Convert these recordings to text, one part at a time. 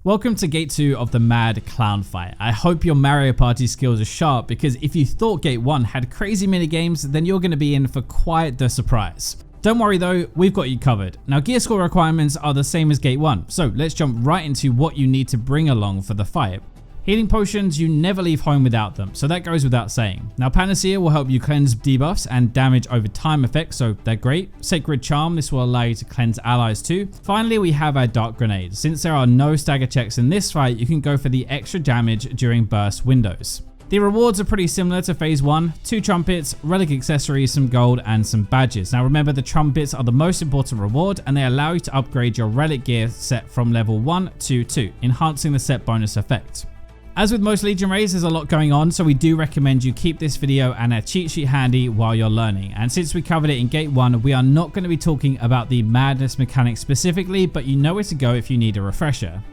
Welcome to Gate 2 of the Mad Clown Fight. I hope your Mario Party skills are sharp, because if you thought Gate 1 had crazy minigames, then you're going to be in for quite the surprise. Don't worry though, we've got you covered. Now, gear score requirements are the same as Gate 1, so let's jump right into what you need to bring along for the fight. Healing potions, you never leave home without them, so that goes without saying. Now, Panacea will help you cleanse debuffs and damage over time effects, so they're great. Sacred Charm, this will allow you to cleanse allies too. Finally, we have our Dark Grenade. Since there are no stagger checks in this fight, you can go for the extra damage during burst windows. The rewards are pretty similar to phase 1, 2 trumpets, relic accessories, some gold and some badges. Now remember, the trumpets are the most important reward and they allow you to upgrade your relic gear set from level 1 to 2, enhancing the set bonus effect. As with most Legion raids, there's a lot going on, so we do recommend you keep this video and a cheat sheet handy while you're learning. And since we covered it in Gate 1, we are not going to be talking about the madness mechanic specifically, but you know where to go if you need a refresher.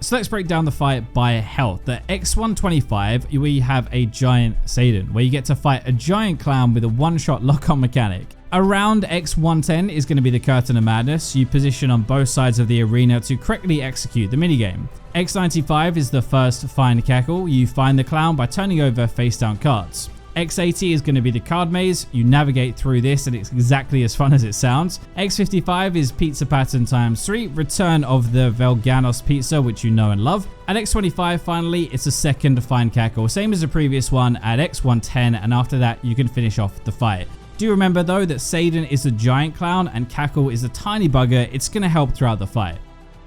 So let's break down the fight by health. The X125, we have a giant Saydon, where you get to fight a giant clown with a one-shot lock-on mechanic. Around X110 is going to be the Curtain of Madness. You position on both sides of the arena to correctly execute the minigame. X95 is the first Find Kakul. You find the clown by turning over face-down cards. X80 is going to be the card maze. You navigate through this and it's exactly as fun as it sounds. X55 is Pizza Pattern ×3, return of the Velganos pizza, which you know and love. At X25, finally, it's a second Find Kakul, same as the previous one at X110, and after that, you can finish off the fight. Do remember though that Saydon is a giant clown and Kakul is a tiny bugger. It's going to help throughout the fight.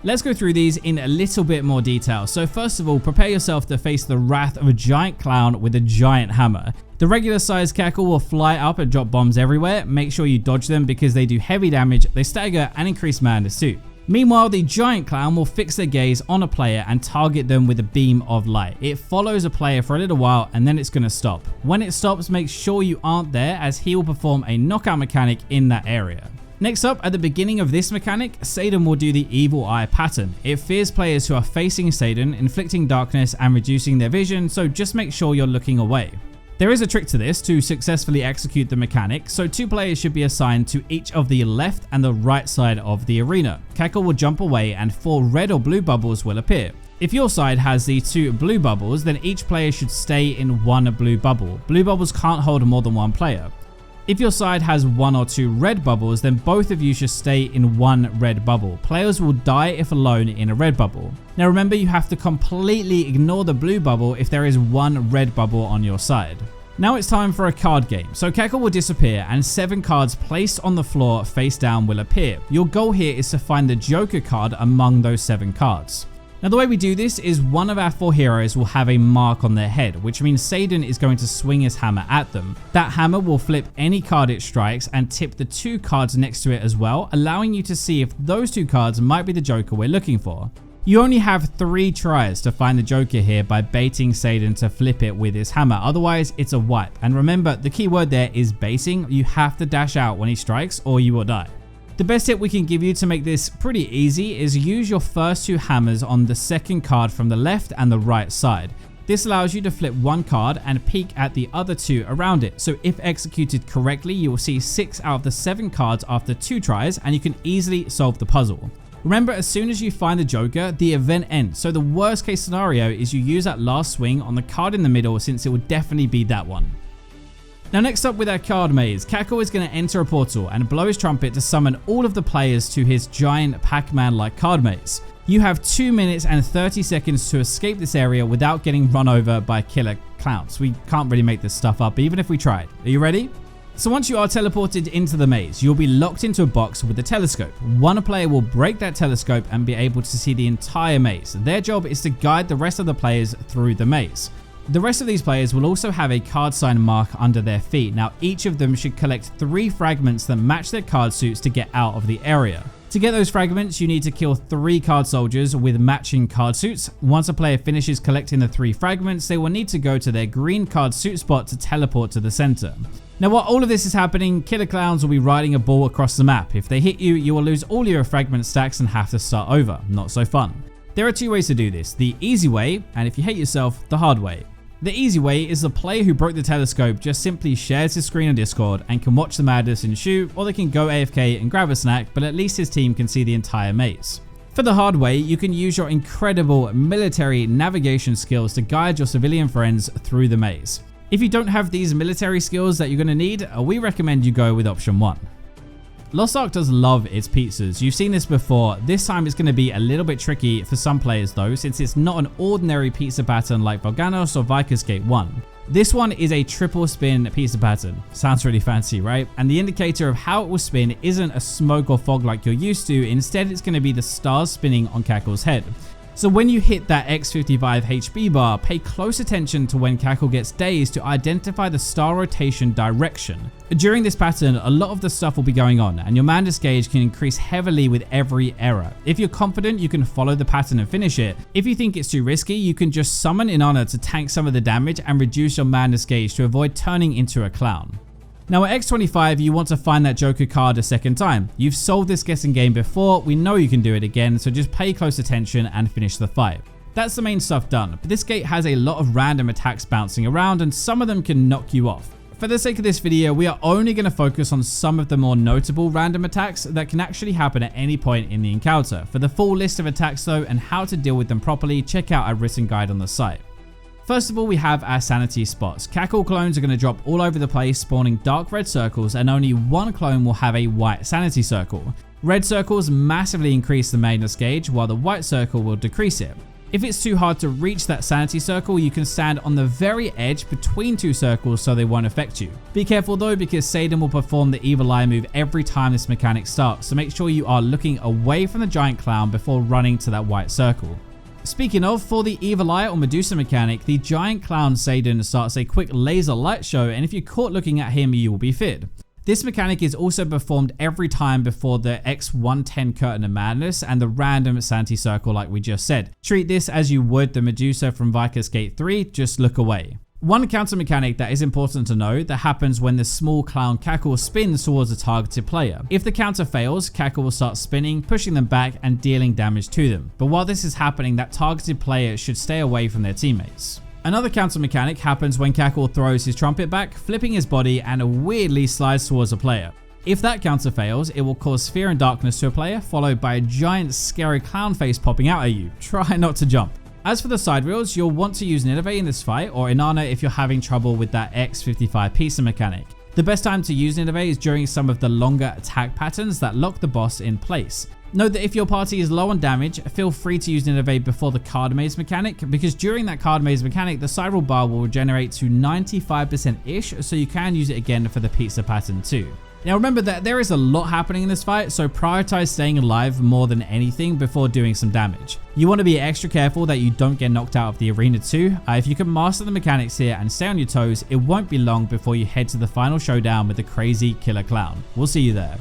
Let's go through these in a little bit more detail. So first of all, prepare yourself to face the wrath of a giant clown with a giant hammer. The regular sized Kakul will fly up and drop bombs everywhere. Make sure you dodge them because they do heavy damage, they stagger and increase madness too. Meanwhile, the giant clown will fix their gaze on a player and target them with a beam of light. It follows a player for a little while and then it's going to stop. When it stops, make sure you aren't there, as he will perform a knockout mechanic in that area. Next up, at the beginning of this mechanic, Saydon will do the Evil Eye pattern. It fears players who are facing Saydon, inflicting darkness and reducing their vision, so just make sure you're looking away. There is a trick to this to successfully execute the mechanic, so 2 players should be assigned to each of the left and the right side of the arena. Kakul will jump away and 4 red or blue bubbles will appear. If your side has the 2 blue bubbles, then each player should stay in 1 blue bubble. Blue bubbles can't hold more than 1 player. If your side has 1 or 2 red bubbles, then both of you should stay in 1 red bubble. Players will die if alone in a red bubble. Now remember, you have to completely ignore the blue bubble if there is 1 red bubble on your side. Now it's time for a card game. So Kakul will disappear and 7 cards placed on the floor face down will appear. Your goal here is to find the Joker card among those 7 cards. Now the way we do this is one of our 4 heroes will have a mark on their head, which means Saydon is going to swing his hammer at them. That hammer will flip any card it strikes and tip the 2 cards next to it as well, allowing you to see if those 2 cards might be the Joker we're looking for. You only have 3 tries to find the Joker here by baiting Saydon to flip it with his hammer, otherwise it's a wipe. And remember, the key word there is baiting. You have to dash out when he strikes or you will die. The best tip we can give you to make this pretty easy is use your first 2 hammers on the second card from the left and the right side. This allows you to flip 1 card and peek at the other 2 around it. So if executed correctly, you will see 6 out of the 7 cards after 2 tries and you can easily solve the puzzle. Remember, as soon as you find the Joker, the event ends. So the worst case scenario is you use that last swing on the card in the middle, since it will definitely be that one. Now next up with our card maze, Kakul is going to enter a portal and blow his trumpet to summon all of the players to his giant Pac-Man-like card maze. You have 2 minutes and 30 seconds to escape this area without getting run over by killer clowns. We can't really make this stuff up even if we tried. Are you ready? So once you are teleported into the maze, you'll be locked into a box with a telescope. One player will break that telescope and be able to see the entire maze. Their job is to guide the rest of the players through the maze. The rest of these players will also have a card sign mark under their feet. Now each of them should collect 3 fragments that match their card suits to get out of the area. To get those fragments, you need to kill 3 card soldiers with matching card suits. Once a player finishes collecting the 3 fragments, they will need to go to their green card suit spot to teleport to the center. Now while all of this is happening, killer clowns will be riding a ball across the map. If they hit you, you will lose all your fragment stacks and have to start over. Not so fun. There are 2 ways to do this, the easy way, and if you hate yourself, the hard way. The easy way is the player who broke the telescope just simply shares his screen on Discord and can watch the madness ensue, or they can go AFK and grab a snack, but at least his team can see the entire maze. For the hard way, you can use your incredible military navigation skills to guide your civilian friends through the maze. If you don't have these military skills that you're going to need, we recommend you go with option 1. Lost Ark does love its pizzas. You've seen this before. This time it's going to be a little bit tricky for some players though, since it's not an ordinary pizza pattern like Volganos or Viker's Gate 1. This one is a triple spin pizza pattern. Sounds really fancy, right? And the indicator of how it will spin isn't a smoke or fog like you're used to. Instead, it's going to be the stars spinning on Kakul's head. So when you hit that X55 HB bar, pay close attention to when Kakul gets dazed to identify the star rotation direction. During this pattern, a lot of the stuff will be going on, and your madness gauge can increase heavily with every error. If you're confident, you can follow the pattern and finish it. If you think it's too risky, you can just summon Inanna to tank some of the damage and reduce your madness gauge to avoid turning into a clown. Now at X25, you want to find that Joker card a second time. You've solved this guessing game before, we know you can do it again, so just pay close attention and finish the fight. That's the main stuff done, but this gate has a lot of random attacks bouncing around and some of them can knock you off. For the sake of this video, we are only going to focus on some of the more notable random attacks that can actually happen at any point in the encounter. For the full list of attacks though and how to deal with them properly, check out our written guide on the site. First of all, we have our Sanity Spots. Kakul clones are going to drop all over the place, spawning dark red circles, and only one clone will have a white Sanity circle. Red circles massively increase the madness gauge, while the white circle will decrease it. If it's too hard to reach that Sanity circle, you can stand on the very edge between two circles so they won't affect you. Be careful though, because Saydon will perform the evil eye move every time this mechanic starts, so make sure you are looking away from the giant clown before running to that white circle. Speaking of, for the Evil Eye or Medusa mechanic, the giant clown Saydon starts a quick laser light show, and if you're caught looking at him, you will be feared. This mechanic is also performed every time before the X110 Curtain of Madness and the random Sanity Circle like we just said. Treat this as you would the Medusa from Viker's Gate 3, just look away. One counter mechanic that is important to know that happens when the small clown Kakul spins towards a targeted player. If the counter fails, Kakul will start spinning, pushing them back and dealing damage to them. But while this is happening, that targeted player should stay away from their teammates. Another counter mechanic happens when Kakul throws his trumpet back, flipping his body and weirdly slides towards a player. If that counter fails, it will cause fear and darkness to a player, followed by a giant scary clown face popping out at you. Try not to jump. As for the side rails, you'll want to use Nineveh in this fight, or Inanna if you're having trouble with that X55 Pizza mechanic. The best time to use Nineveh is during some of the longer attack patterns that lock the boss in place. Note that if your party is low on damage, feel free to use Nineveh before the Card Maze mechanic, because during that Card Maze mechanic, the Sidereal bar will regenerate to 95%-ish, so you can use it again for the pizza pattern too. Now remember that there is a lot happening in this fight, so prioritize staying alive more than anything before doing some damage. You want to be extra careful that you don't get knocked out of the arena too. If you can master the mechanics here and stay on your toes, it won't be long before you head to the final showdown with the crazy killer clown. We'll see you there.